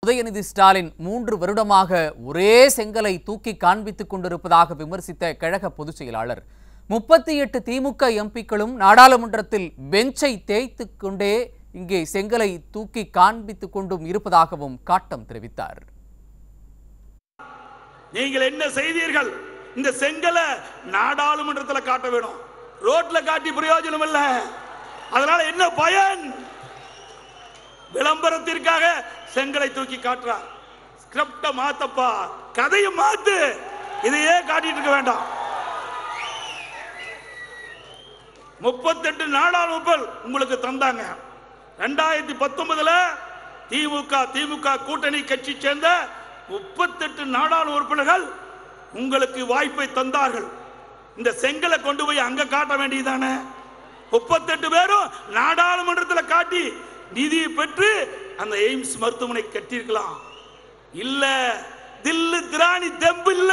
உதயநிதி ஸ்டாலின் 3 வருடமாக ஒரே செங்கலை தூக்கி காண்பித்துக் கொண்டிருப்பதாக விமர்சித்த கழக பொதுச் செயலாளர் 38 திமுக எம்பிக்களும் நாடாளுமன்றத்தில் பெஞ்சை தேய்த்துக் கொண்டே இங்கே செங்கலை தூக்கி காண்பித்துக் கொண்டும் இருப்பதாகவும் காட்டம் தெரிவித்தார். நீங்கள் என்ன செய்தீர்கள்? இந்த செங்கலை நாடாளுமன்றத்தில் காட்ட வேணும், ரோட்ல காட்டி பிரயோஜனம் இல்ல. அதனால என்ன பயன்? விளம்பரத்திற்காக செங்கலை தூக்கி காட்டுறார். ஸ்கிரிப்ட மாத்தப்பா, கதையை மாத்து, இதையே காட்டிட்டு இருக்க வேண்டாம். 38 நாடாளுமன்ற உங்களுக்கு தந்தாங்க. 2019 திமுக கூட்டணி கட்சி சேர்ந்த 38 நாடாளுமன்ற உறுப்பினர்கள் உங்களுக்கு வாய்ப்பை தந்தார்கள். இந்த செங்கலை கொண்டு போய் அங்க காட்ட வேண்டியதானே? 38 பேரும் நாடாளுமன்றத்தில் காட்டி நிதியை பெற்று அந்த எய்ம்ஸ் மருத்துவமனை கட்டியிருக்கலாம். இல்ல, தில்லு திராணி தெம்பு இல்ல.